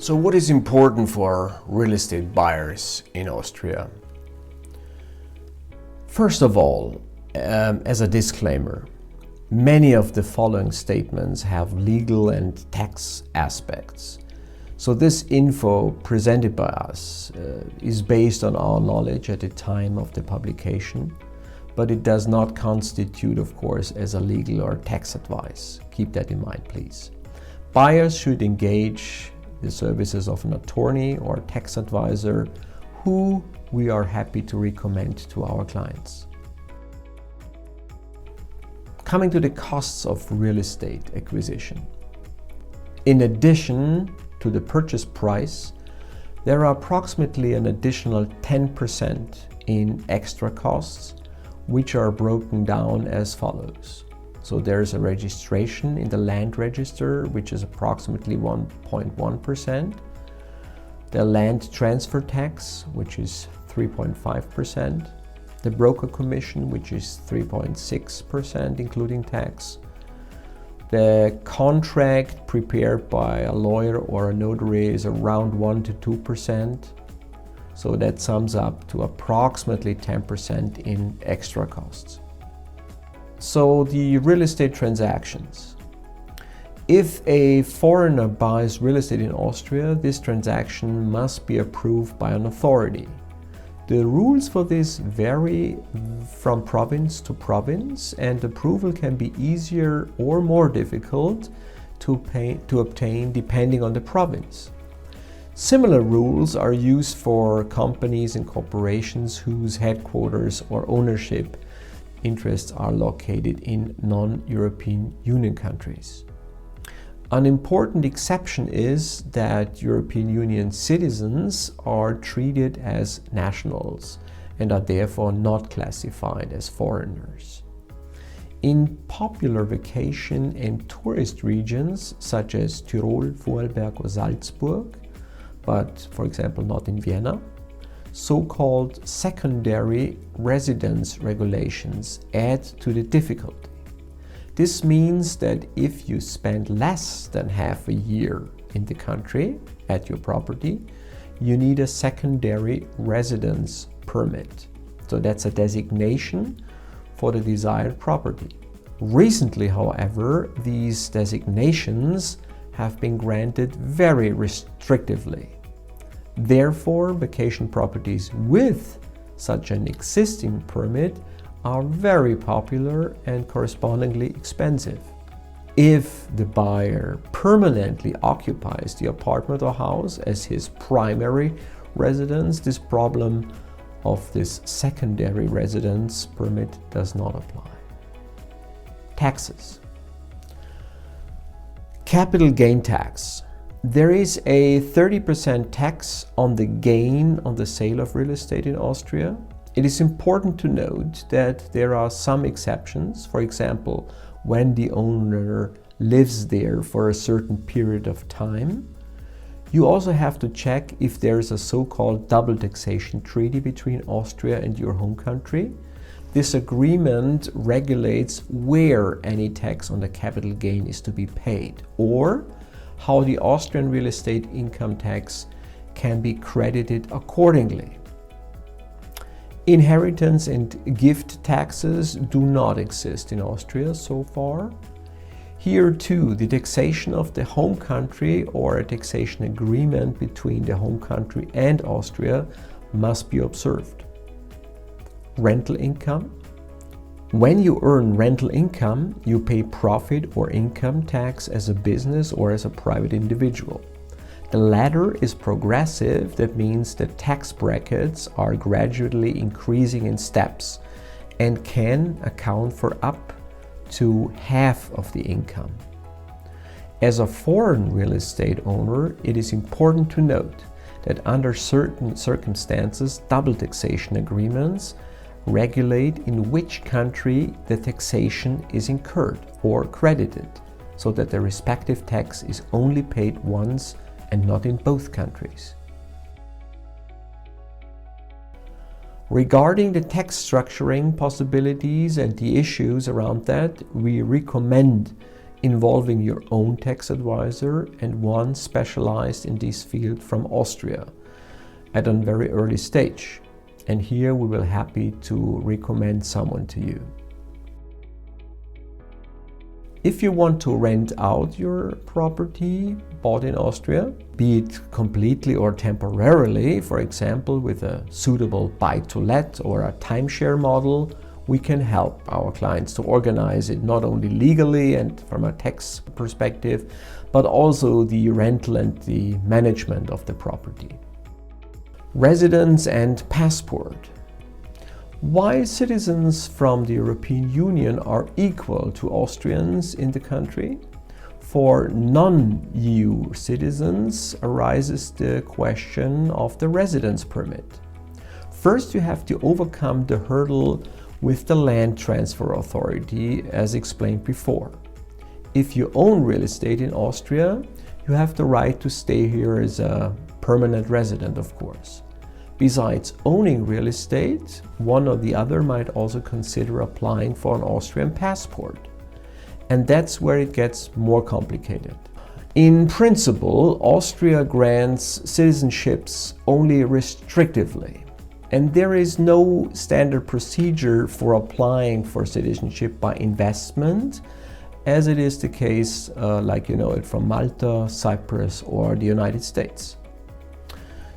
So what is important for real estate buyers in Austria? First of all, as a disclaimer, many of the following statements have legal and tax aspects. So this info presented by us is based on our knowledge at the time of the publication, but it does not constitute, of course, as a legal or tax advice. Keep that in mind, please. Buyers should engage the services of an attorney or tax advisor who we are happy to recommend to our clients. Coming to the costs of real estate acquisition. In addition to the purchase price, there are approximately an additional 10% in extra costs, which are broken down as follows. So there's a registration in the land register, which is approximately 1.1%. The land transfer tax, which is 3.5%. The broker commission, which is 3.6%, including tax. The contract prepared by a lawyer or a notary is around 1 to 2%. So that sums up to approximately 10% in extra costs. So the real estate transactions. If a foreigner buys real estate in Austria, this transaction must be approved by an authority. The rules for this vary from province to province, and approval can be easier or more difficult to obtain depending on the province. Similar rules are used for companies and corporations whose headquarters or ownership interests are located in non-European Union countries. An important exception is that European Union citizens are treated as nationals and are therefore not classified as foreigners. In popular vacation and tourist regions such as Tyrol, Vorarlberg or Salzburg, but for example not in Vienna, so-called secondary residence regulations add to the difficulty. This means that if you spend less than half a year in the country at your property, you need a secondary residence permit. So that's a designation for the desired property. Recently, however, these designations have been granted very restrictively. Therefore, vacation properties with such an existing permit are very popular and correspondingly expensive. If the buyer permanently occupies the apartment or house as his primary residence, this problem of this secondary residence permit does not apply. Taxes. Capital gain tax. There is a 30% tax on the gain on the sale of real estate in Austria. It is important to note that there are some exceptions. For example, when the owner lives there for a certain period of time. You also have to check if there is a so-called double taxation treaty between Austria and your home country. This agreement regulates where any tax on the capital gain is to be paid, or how the Austrian real estate income tax can be credited accordingly. Inheritance and gift taxes do not exist in Austria so far. Here too, the taxation of the home country or a taxation agreement between the home country and Austria must be observed. Rental income. When you earn rental income, you pay profit or income tax as a business or as a private individual. The latter is progressive. That means that tax brackets are gradually increasing in steps and can account for up to half of the income. As a foreign real estate owner, it is important to note that under certain circumstances, double taxation agreements regulate in which country the taxation is incurred or credited, so that the respective tax is only paid once and not in both countries. Regarding the tax structuring possibilities and the issues around that, we recommend involving your own tax advisor and one specialized in this field from Austria at a very early stage. And here we will be happy to recommend someone to you. If you want to rent out your property bought in Austria, be it completely or temporarily, for example with a suitable buy-to-let or a timeshare model, we can help our clients to organize it not only legally and from a tax perspective, but also the rental and the management of the property. Residence and passport. Why citizens from the European Union are equal to Austrians in the country? For non-EU citizens arises the question of the residence permit. First, you have to overcome the hurdle with the land transfer authority, as explained before. If you own real estate in Austria, you have the right to stay here as a permanent resident, of course. Besides owning real estate, one or the other might also consider applying for an Austrian passport. And that's where it gets more complicated. In principle, Austria grants citizenships only restrictively. And there is no standard procedure for applying for citizenship by investment, as it is the case like you know it from Malta, Cyprus, or the United States.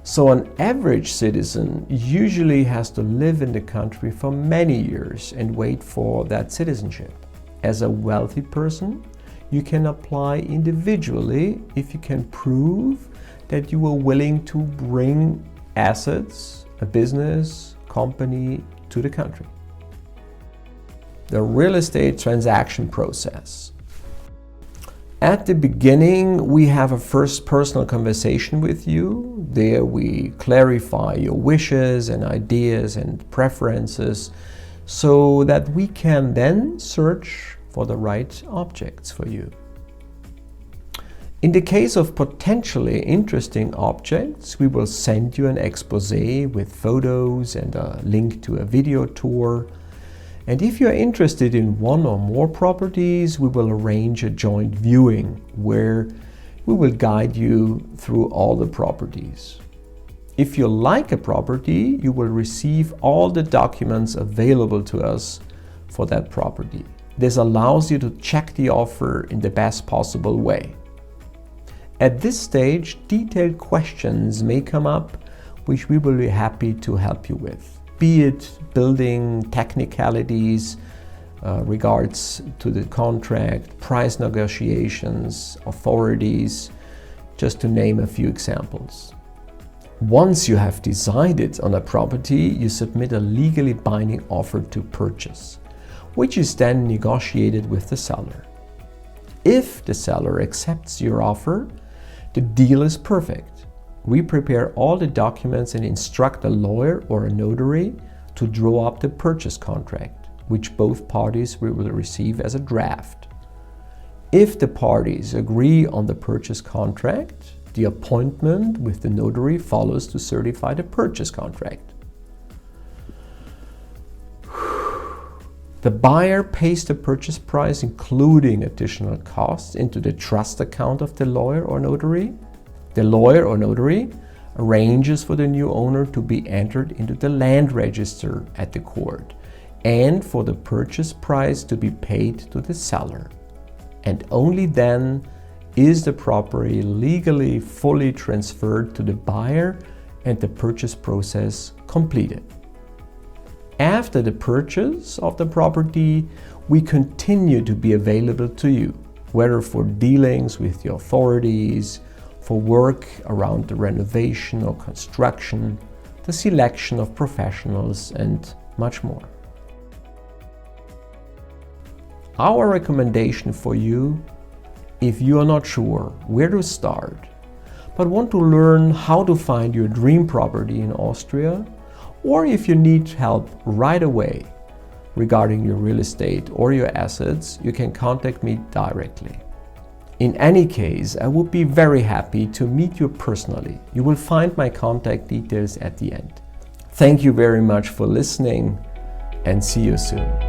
So an average citizen usually has to live in the country for many years and wait for that citizenship. As a wealthy person, you can apply individually if you can prove that you are willing to bring assets, a business, company to the country. The real estate transaction process. At the beginning, we have a first personal conversation with you. There we clarify your wishes and ideas and preferences so that we can then search for the right objects for you. In the case of potentially interesting objects, we will send you an exposé with photos and a link to a video tour. And if you're interested in one or more properties, we will arrange a joint viewing where we will guide you through all the properties. If you like a property, you will receive all the documents available to us for that property. This allows you to check the offer in the best possible way. At this stage, detailed questions may come up, which we will be happy to help you with. Be it building technicalities, regards to the contract, price negotiations, authorities, just to name a few examples. Once you have decided on a property, you submit a legally binding offer to purchase, which is then negotiated with the seller. If the seller accepts your offer, the deal is perfect. We prepare all the documents and instruct a lawyer or a notary to draw up the purchase contract, which both parties will receive as a draft. If the parties agree on the purchase contract, the appointment with the notary follows to certify the purchase contract. The buyer pays the purchase price, including additional costs, into the trust account of the lawyer or notary. The lawyer or notary arranges for the new owner to be entered into the land register at the court and for the purchase price to be paid to the seller. And only then is the property legally fully transferred to the buyer and the purchase process completed. After the purchase of the property, we continue to be available to you, whether for dealings with the authorities, for work around the renovation or construction, the selection of professionals, and much more. Our recommendation for you, if you are not sure where to start, but want to learn how to find your dream property in Austria, or if you need help right away regarding your real estate or your assets, you can contact me directly. In any case, I would be very happy to meet you personally. You will find my contact details at the end. Thank you very much for listening and see you soon.